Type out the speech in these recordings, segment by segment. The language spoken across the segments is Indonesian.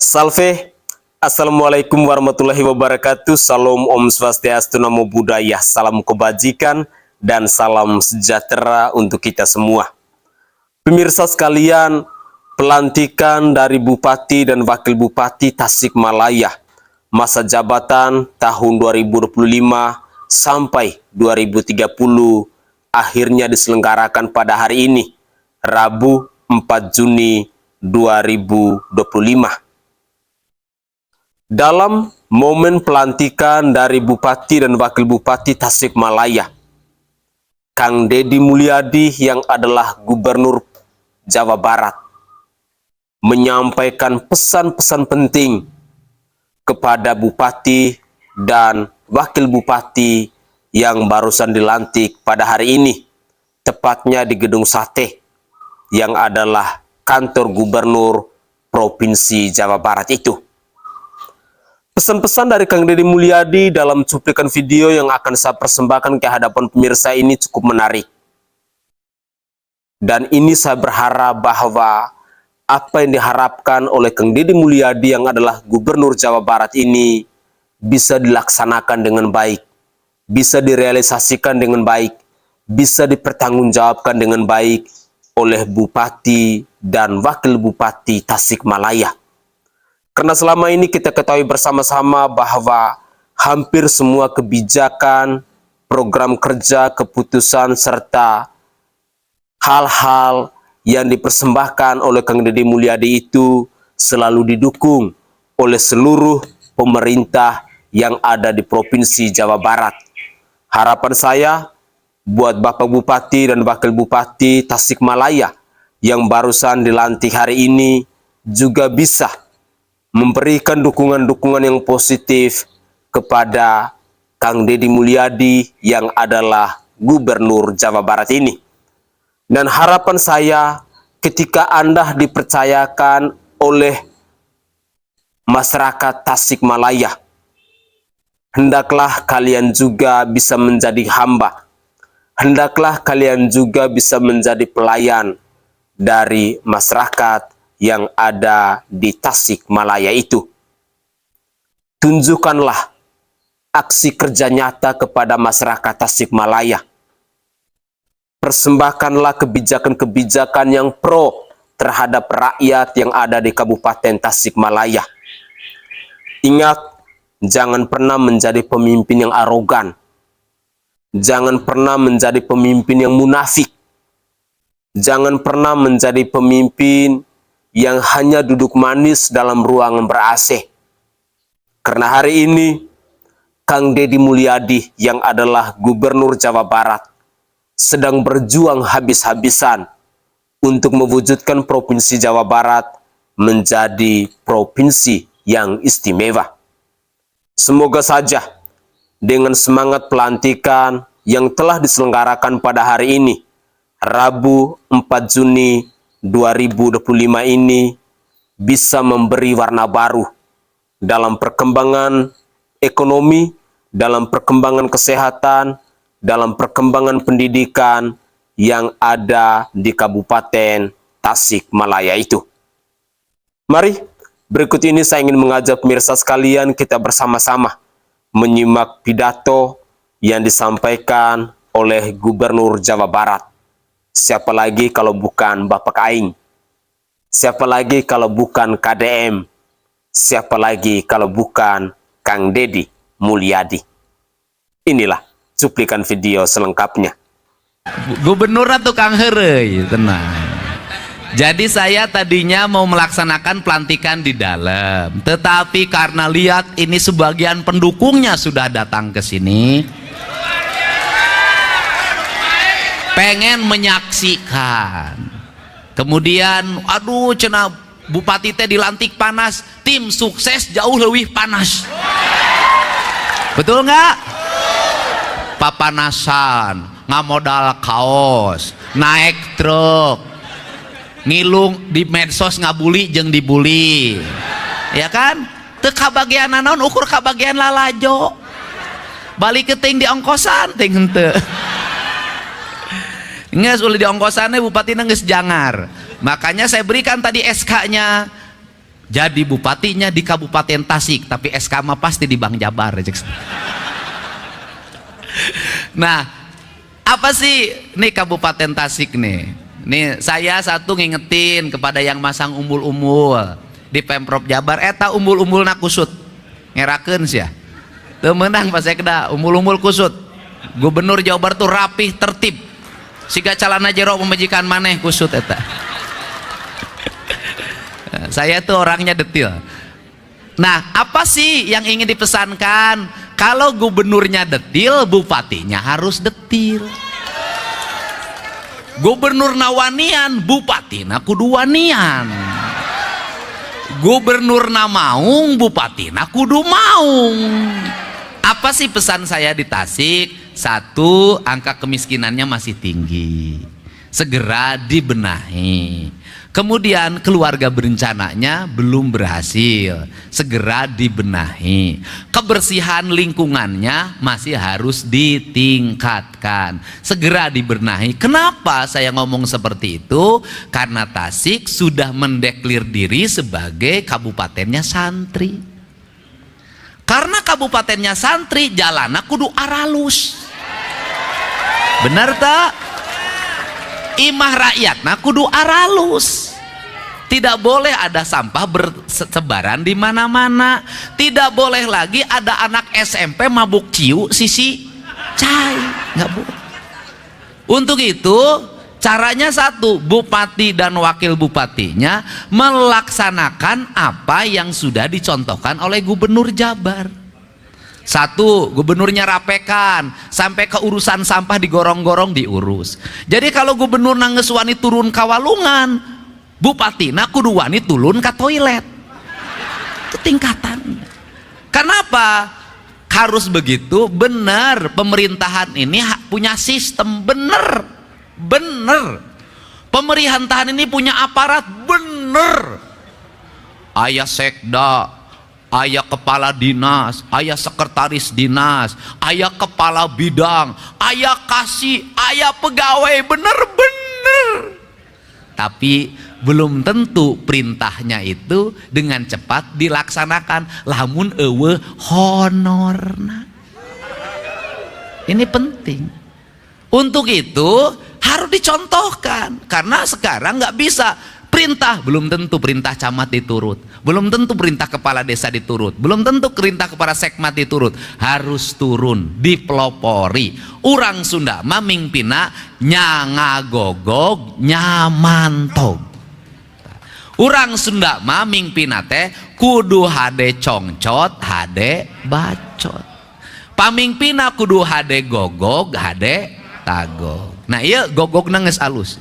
Salve, Assalamualaikum warahmatullahi wabarakatuh. Salam Om Swastiastu, Namo Buddhaya, salam kebajikan dan salam sejahtera untuk kita semua. Pemirsa sekalian, pelantikan dari Bupati dan Wakil Bupati Tasikmalaya masa jabatan tahun 2025 sampai 2030 akhirnya diselenggarakan pada hari ini, Rabu 4 Juni 2025. Dalam momen pelantikan dari Bupati dan Wakil Bupati Tasikmalaya, Kang Deddy Mulyadi yang adalah Gubernur Jawa Barat menyampaikan pesan-pesan penting kepada Bupati dan Wakil Bupati yang barusan dilantik pada hari ini, tepatnya di Gedung Sate yang adalah kantor Gubernur Provinsi Jawa Barat itu. Pesan-pesan dari Kang Deddy Mulyadi dalam cuplikan video yang akan saya persembahkan ke hadapan pemirsa ini cukup menarik. Dan ini saya berharap bahwa apa yang diharapkan oleh Kang Deddy Mulyadi yang adalah Gubernur Jawa Barat ini bisa dilaksanakan dengan baik, bisa direalisasikan dengan baik, bisa dipertanggungjawabkan dengan baik oleh Bupati dan Wakil Bupati Tasikmalaya. Karena selama ini kita ketahui bersama-sama bahwa hampir semua kebijakan, program kerja, keputusan, serta hal-hal yang dipersembahkan oleh Kang Deddy Mulyadi itu selalu didukung oleh seluruh pemerintah yang ada di Provinsi Jawa Barat. Harapan saya buat Bapak Bupati dan Wakil Bupati Tasikmalaya yang barusan dilantik hari ini juga bisa memberikan dukungan-dukungan yang positif kepada Kang Deddy Mulyadi yang adalah Gubernur Jawa Barat ini. Dan harapan saya ketika Anda dipercayakan oleh masyarakat Tasikmalaya, hendaklah kalian juga bisa menjadi hamba. Hendaklah kalian juga bisa menjadi pelayan dari masyarakat yang ada di Tasikmalaya itu. Tunjukkanlah aksi kerja nyata kepada masyarakat Tasikmalaya. Persembahkanlah kebijakan-kebijakan yang pro terhadap rakyat yang ada di Kabupaten Tasikmalaya. Ingat, jangan pernah menjadi pemimpin yang arogan. Jangan pernah menjadi pemimpin yang munafik. Jangan pernah menjadi pemimpin yang hanya duduk manis dalam ruangan ber-AC. Karena hari ini, Kang Deddy Mulyadi yang adalah Gubernur Jawa Barat sedang berjuang habis-habisan untuk mewujudkan Provinsi Jawa Barat menjadi provinsi yang istimewa. Semoga saja dengan semangat pelantikan yang telah diselenggarakan pada hari ini, Rabu 4 Juni 2025 ini bisa memberi warna baru dalam perkembangan ekonomi, dalam perkembangan kesehatan, dalam perkembangan pendidikan yang ada di Kabupaten Tasikmalaya itu. Mari, berikut ini saya ingin mengajak pemirsa sekalian kita bersama-sama menyimak pidato yang disampaikan oleh Gubernur Jawa Barat. Siapa lagi kalau bukan Bapak Aing? Siapa lagi kalau bukan KDM? Siapa lagi kalau bukan Kang Deddy Mulyadi? Inilah cuplikan video selengkapnya. Gubernur atau Kang Herey, tenang. Jadi saya tadinya mau melaksanakan pelantikan di dalam, tetapi karena lihat ini sebagian pendukungnya sudah datang ke sini, pengen menyaksikan. Kemudian aduh cenah Bupati teh dilantik panas, tim sukses jauh lebih panas. Betul nggak? Papanasan, ngamodal kaos, naik truk, ngilung di medsos ngabuli jeung dibuli, ya kan? Teu kabagian naon ukur kabagian lalajo, balik ke ting di ongkosan ting henteu. Nges ulah di ongkosannya Bupati nengges jangar. Makanya saya berikan tadi SK-nya Jadi bupatinya di Kabupaten Tasik, tapi SK mah pasti di Bank Jabar. Nah, apa sih nih Kabupaten Tasik nih? Nih saya satu ngingetin kepada yang masang umbul-umbul di Pemprov Jabar, eta umbul-umbul nak kusut ngerakeun sia. Teu meunang pas sekda umbul-umbul kusut. Gubernur Jawa Barat tuh rapih, tertib. Siga calana jero pemajikan maneh kusut eta. Saya tuh orangnya detil. Nah, apa sih yang ingin dipesankan? Kalau gubernurnya detil, bupatinya harus detil. Gubernur nawanian, bupatina kudu wanian. Gubernur na maung, bupatina kudu maung. Apa sih pesan saya di Tasik? Satu, angka kemiskinannya masih tinggi, segera dibenahi. Kemudian keluarga berencananya belum berhasil, segera dibenahi. Kebersihan lingkungannya masih harus ditingkatkan, segera dibenahi. Kenapa saya ngomong seperti itu? Karena Tasik sudah mendeklir diri sebagai kabupatennya santri. Karena kabupatennya santri, jalannya kudu aralus. Benar tak? Imah rakyatna kudu aralus. Tidak boleh ada sampah bersebaran di mana-mana. Tidak boleh lagi ada anak SMP mabuk ciu sisi cai, nggak boleh. Untuk itu caranya satu, bupati dan wakil bupatinya melaksanakan apa yang sudah dicontohkan oleh Gubernur Jabar. Satu, gubernurnya rapekan sampai ke urusan sampah digorong-gorong diurus. Jadi kalau gubernur nangges wani turun kawalungan, bupati na kudu wani turun ke toilet. Itu tingkatan. Kenapa harus begitu? Benar, pemerintahan ini punya sistem. Benar, benar. Pemerintahan ini punya aparat. Benar. Ayah sekda, ayah kepala dinas, ayah sekretaris dinas, ayah kepala bidang, ayah kasih, ayah pegawai, bener-bener. Tapi belum tentu perintahnya itu dengan cepat dilaksanakan. Lamun eueuh honorna. Ini penting. Untuk itu harus dicontohkan, karena sekarang nggak bisa. Perintah belum tentu perintah camat diturut, belum tentu perintah kepala desa diturut, belum tentu perintah kepala sekmat diturut. Harus turun, dipelopori. Urang Sunda mamingpina nyangagogog nyamantog. Urang Sunda mamingpina teh kudu hade congcot, hade bacot. Pamingpina kudu hade gogog, hade tagog. Nah iya gogogna geus alus,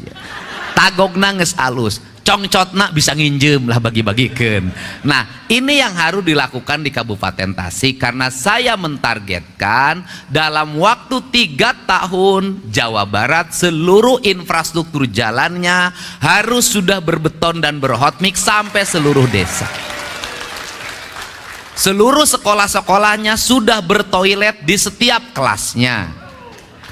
tagogna geus alus. Congcotna bisa nginjem lah bagi-bagikan. Nah ini yang harus dilakukan di Kabupaten Tasik, karena saya mentargetkan dalam waktu 3 tahun Jawa Barat seluruh infrastruktur jalannya harus sudah berbeton dan berhotmik sampai seluruh desa. Seluruh sekolah-sekolahnya sudah bertoilet di setiap kelasnya.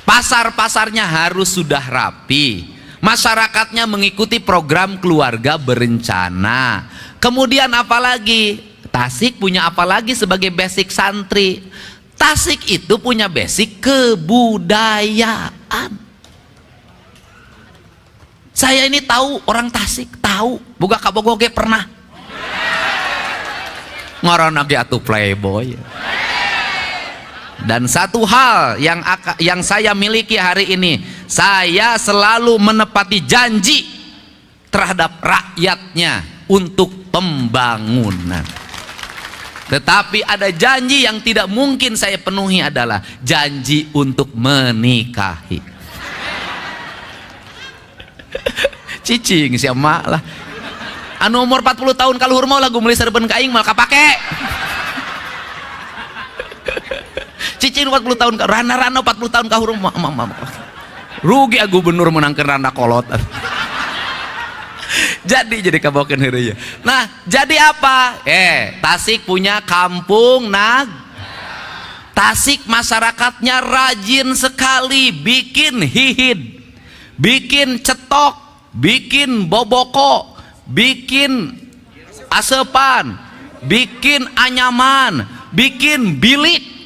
Pasar-pasarnya harus sudah rapi. Masyarakatnya mengikuti program keluarga berencana. Kemudian apalagi? Tasik punya apalagi sebagai basic santri? Tasik itu punya basic kebudayaan. Saya ini tahu orang Tasik, tahu. Boga kabogoge pernah. Ngorona ge atuh playboy. Dan satu hal yang saya miliki hari ini, saya selalu menepati janji terhadap rakyatnya untuk pembangunan. Tetapi ada janji yang tidak mungkin saya penuhi, adalah janji untuk menikahi. Cicing siapa lah. Anu umur 40 tahun kaluhur mau lagu meuli sareupeun ka aing mal kapake. Cicing 40 tahun, rana-rana 40 tahun kahur rugi gubernur menangkan randa kolot. jadi kabokeun heureuy. Nah jadi apa? Tasik punya kampung Tasik masyarakatnya rajin sekali bikin hihid, bikin cetok, bikin boboko, bikin asepan, bikin anyaman, bikin bilik.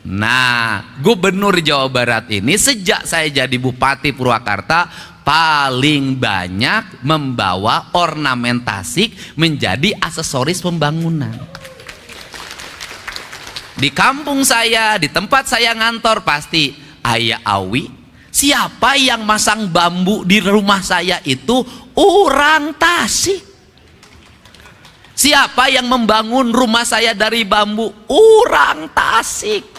Nah, Gubernur Jawa Barat ini sejak saya jadi Bupati Purwakarta paling banyak membawa ornamen Tasik menjadi aksesoris pembangunan. Di kampung saya, di tempat saya ngantor pasti, Ayah Awi, siapa yang masang bambu di rumah saya itu orang Tasik. Siapa yang membangun rumah saya dari bambu? Orang Tasik.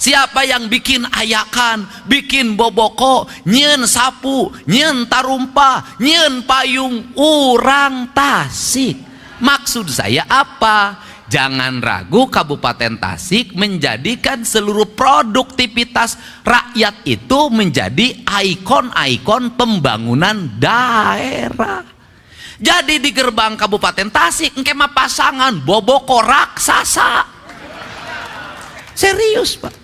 Siapa yang bikin ayakan, bikin boboko, nyen sapu, nyen tarumpa, nyen payung? Orang Tasik. Maksud saya apa? Jangan ragu Kabupaten Tasik menjadikan seluruh produktivitas rakyat itu menjadi ikon-ikon pembangunan daerah. Jadi di gerbang Kabupaten Tasik engke mah pasangan boboko raksasa. Serius, Pak.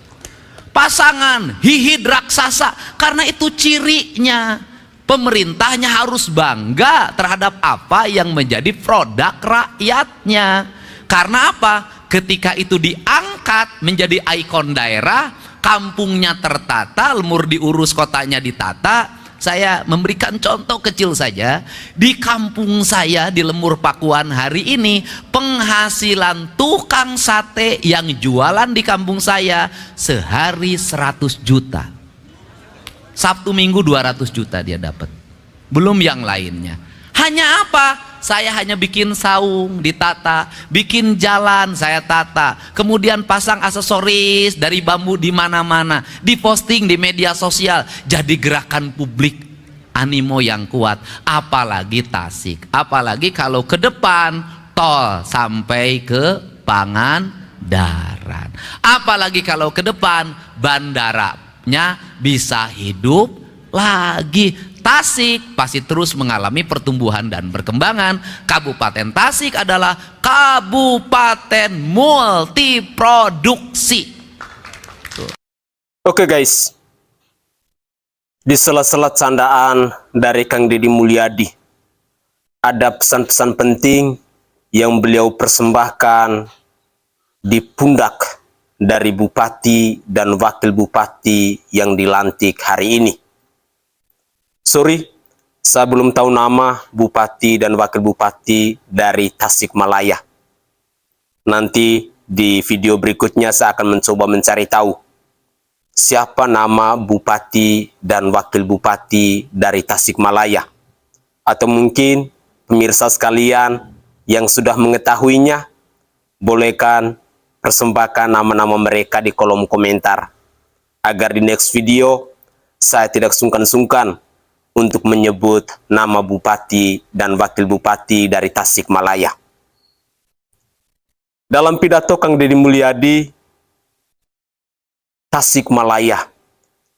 Pasangan hihid raksasa, karena itu cirinya. Pemerintahnya harus bangga terhadap apa yang menjadi produk rakyatnya. Karena apa? Ketika itu diangkat menjadi ikon daerah, kampungnya tertata, lemur diurus, kotanya ditata. Saya memberikan contoh kecil saja. Di kampung saya di Lemur Pakuan hari ini, penghasilan tukang sate yang jualan di kampung saya sehari 100 juta. Sabtu Minggu 200 juta dia dapat. Belum yang lainnya. Hanya apa? Saya hanya bikin saung ditata, bikin jalan saya tata, kemudian pasang aksesoris dari bambu di mana-mana, diposting di media sosial, jadi gerakan publik, animo yang kuat. Apalagi Tasik, apalagi kalau ke depan tol sampai ke Pangandaran, apalagi kalau ke depan bandaranya bisa hidup lagi. Tasik pasti terus mengalami pertumbuhan dan perkembangan. Kabupaten Tasik adalah kabupaten multiproduksi. Oke guys, di sela-sela candaan dari Kang Deddy Mulyadi, ada pesan-pesan penting yang beliau persembahkan di pundak dari Bupati dan Wakil Bupati yang dilantik hari ini. Sorry, saya belum tahu nama Bupati dan Wakil Bupati dari Tasikmalaya. Nanti di video berikutnya saya akan mencoba mencari tahu siapa nama Bupati dan Wakil Bupati dari Tasikmalaya. Atau mungkin pemirsa sekalian yang sudah mengetahuinya, bolehkan persembahkan nama-nama mereka di kolom komentar, agar di next video saya tidak sungkan-sungkan untuk menyebut nama Bupati dan Wakil Bupati dari Tasikmalaya. Dalam pidato Kang Deddy Mulyadi, Tasikmalaya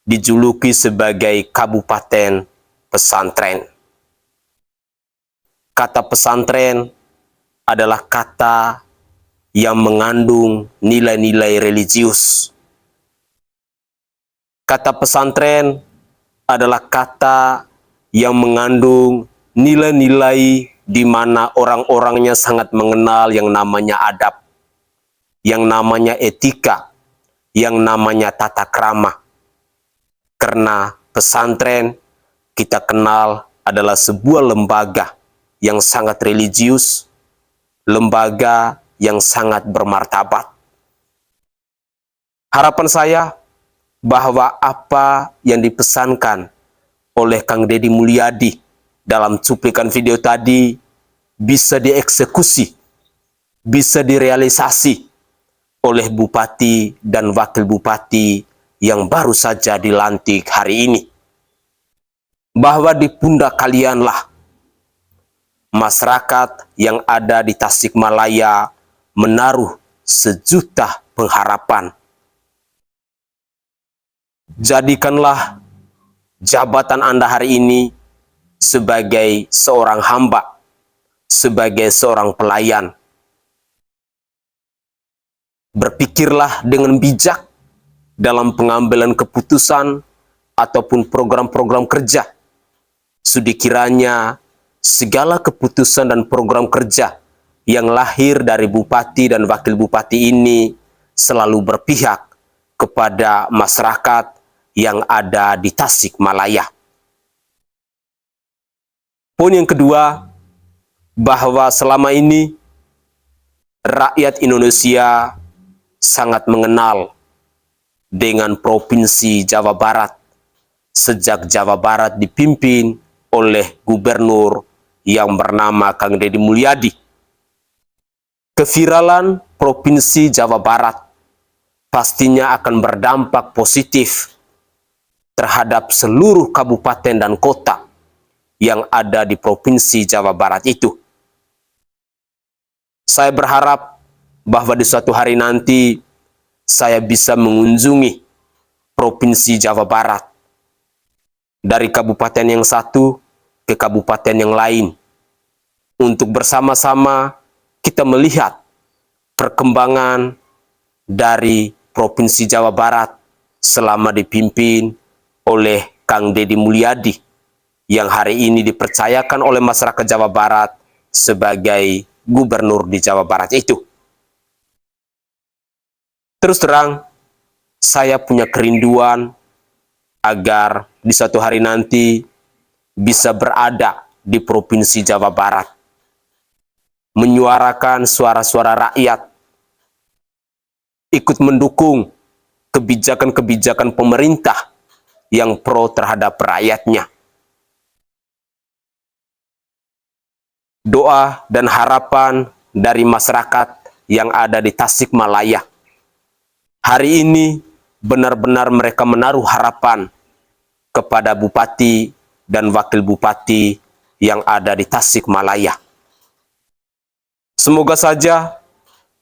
dijuluki sebagai kabupaten pesantren. Kata pesantren adalah kata yang mengandung nilai-nilai religius. Kata pesantren adalah kata yang mengandung nilai-nilai di mana orang-orangnya sangat mengenal yang namanya adab, yang namanya etika, yang namanya tata krama. Karena pesantren kita kenal adalah sebuah lembaga yang sangat religius, lembaga yang sangat bermartabat. Harapan saya bahwa apa yang dipesankan oleh Kang Deddy Mulyadi dalam cuplikan video tadi bisa dieksekusi, bisa direalisasi oleh Bupati dan Wakil Bupati yang baru saja dilantik hari ini. Bahwa di pundak kalianlah masyarakat yang ada di Tasikmalaya menaruh sejuta pengharapan. Jadikanlah jabatan Anda hari ini sebagai seorang hamba, sebagai seorang pelayan. Berpikirlah dengan bijak dalam pengambilan keputusan ataupun program-program kerja. Sudi kiranya segala keputusan dan program kerja yang lahir dari bupati dan wakil bupati ini selalu berpihak kepada masyarakat yang ada di Tasikmalaya. Poin yang kedua, bahwa selama ini rakyat Indonesia sangat mengenal dengan Provinsi Jawa Barat sejak Jawa Barat dipimpin oleh gubernur yang bernama Kang Deddy Mulyadi. Keviralan Provinsi Jawa Barat pastinya akan berdampak positif terhadap seluruh kabupaten dan kota yang ada di Provinsi Jawa Barat itu. Saya berharap bahwa di suatu hari nanti saya bisa mengunjungi Provinsi Jawa Barat dari kabupaten yang satu ke kabupaten yang lain untuk bersama-sama kita melihat perkembangan dari Provinsi Jawa Barat selama dipimpin oleh Kang Deddy Mulyadi yang hari ini dipercayakan oleh masyarakat Jawa Barat sebagai gubernur di Jawa Barat itu. Terus terang, saya punya kerinduan agar di suatu hari nanti bisa berada di Provinsi Jawa Barat, menyuarakan suara-suara rakyat, ikut mendukung kebijakan-kebijakan pemerintah yang pro terhadap rakyatnya. Doa dan harapan dari masyarakat yang ada di Tasikmalaya. Hari ini benar-benar mereka menaruh harapan kepada bupati dan wakil bupati yang ada di Tasikmalaya. Semoga saja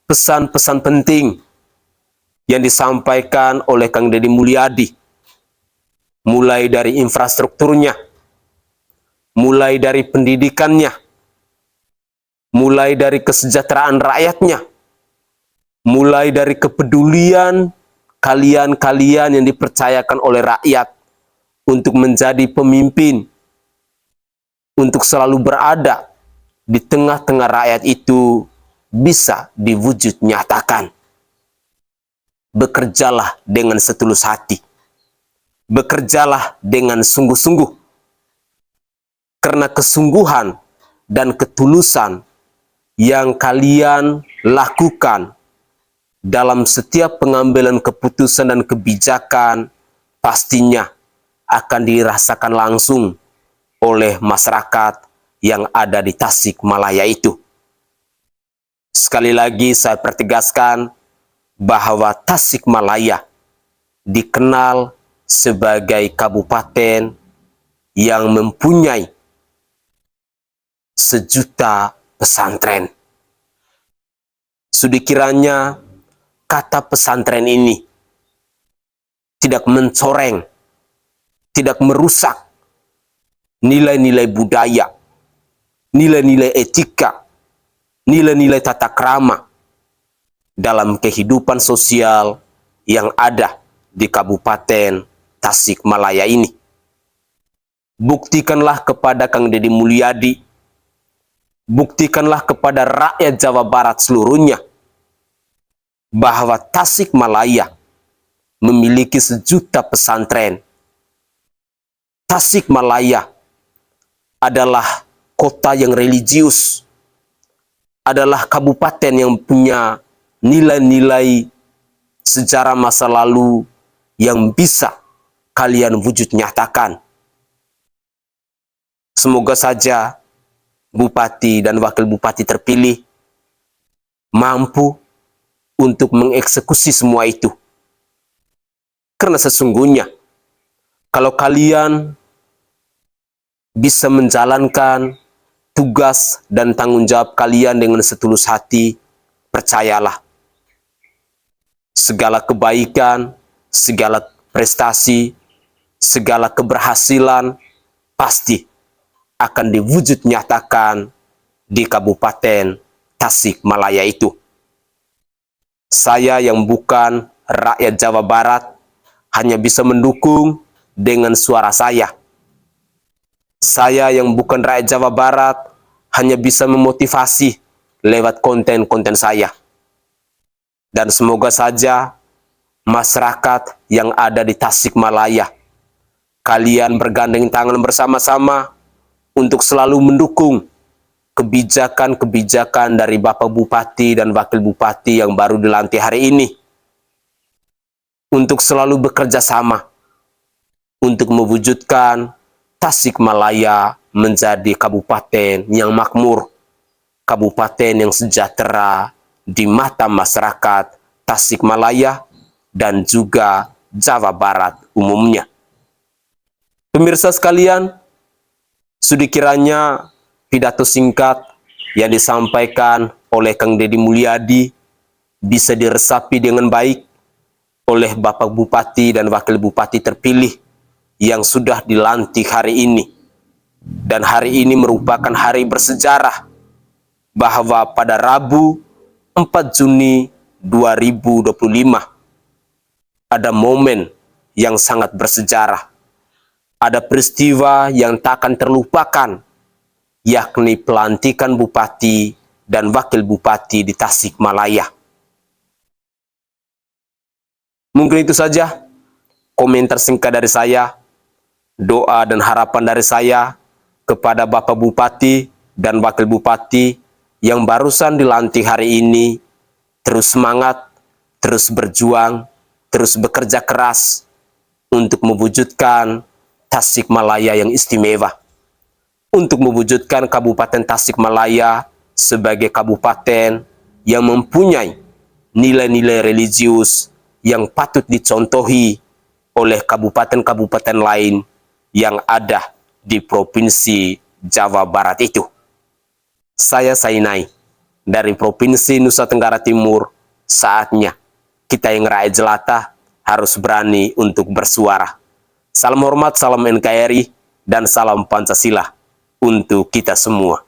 pesan-pesan penting yang disampaikan oleh Kang Deddy Mulyadi, mulai dari infrastrukturnya, mulai dari pendidikannya, mulai dari kesejahteraan rakyatnya, mulai dari kepedulian kalian-kalian yang dipercayakan oleh rakyat untuk menjadi pemimpin, untuk selalu berada di tengah-tengah rakyat itu bisa diwujud nyatakan. Bekerjalah dengan setulus hati. Bekerjalah dengan sungguh-sungguh. Karena kesungguhan dan ketulusan yang kalian lakukan dalam setiap pengambilan keputusan dan kebijakan pastinya akan dirasakan langsung oleh masyarakat yang ada di Tasikmalaya itu. Sekali lagi saya pertegaskan bahwa Tasikmalaya dikenal sebagai kabupaten yang mempunyai 1.000.000 pesantren. Sudah kiranya kata pesantren ini tidak mencoreng, tidak merusak nilai-nilai budaya, nilai-nilai etika, nilai-nilai tata krama dalam kehidupan sosial yang ada di Kabupaten Tasikmalaya ini. Buktikanlah kepada Kang Deddy Mulyadi, buktikanlah kepada rakyat Jawa Barat seluruhnya bahwa Tasikmalaya memiliki 1.000.000 pesantren. Tasikmalaya adalah kota yang religius, adalah kabupaten yang punya nilai-nilai sejarah masa lalu yang bisa kalian wujud nyatakan. Semoga saja bupati dan wakil bupati terpilih mampu untuk mengeksekusi semua itu. Karena sesungguhnya kalau kalian bisa menjalankan tugas dan tanggung jawab kalian dengan setulus hati, percayalah, segala kebaikan, segala prestasi, segala keberhasilan pasti akan diwujud nyatakan di Kabupaten Tasikmalaya itu. Saya yang bukan rakyat Jawa Barat hanya bisa mendukung dengan suara saya. Saya yang bukan rakyat Jawa Barat hanya bisa memotivasi lewat konten-konten saya. Dan semoga saja masyarakat yang ada di Tasikmalaya, kalian bergandeng tangan bersama-sama untuk selalu mendukung kebijakan-kebijakan dari Bapak Bupati dan Wakil Bupati yang baru dilantik hari ini. Untuk selalu bekerja sama untuk mewujudkan Tasikmalaya menjadi kabupaten yang makmur, kabupaten yang sejahtera di mata masyarakat Tasikmalaya dan juga Jawa Barat umumnya. Pemirsa sekalian, sudi kiranya pidato singkat yang disampaikan oleh Kang Deddy Mulyadi bisa diresapi dengan baik oleh Bapak Bupati dan Wakil Bupati terpilih yang sudah dilantik hari ini. Dan hari ini merupakan hari bersejarah bahwa pada Rabu 4 Juni 2025 ada momen yang sangat bersejarah. Ada peristiwa yang tak akan terlupakan, yakni pelantikan Bupati dan Wakil Bupati di Tasikmalaya. Mungkin itu saja komentar singkat dari saya, doa dan harapan dari saya kepada Bapak Bupati dan Wakil Bupati yang barusan dilantik hari ini. Terus semangat, terus berjuang, terus bekerja keras untuk mewujudkan Tasikmalaya yang istimewa, untuk mewujudkan Kabupaten Tasikmalaya sebagai kabupaten yang mempunyai nilai-nilai religius yang patut dicontohi oleh kabupaten-kabupaten lain yang ada di Provinsi Jawa Barat itu. Saya Sainai dari Provinsi Nusa Tenggara Timur. Saatnya kita yang rakyat jelata harus berani untuk bersuara. Salam hormat, salam NKRI, dan salam Pancasila untuk kita semua.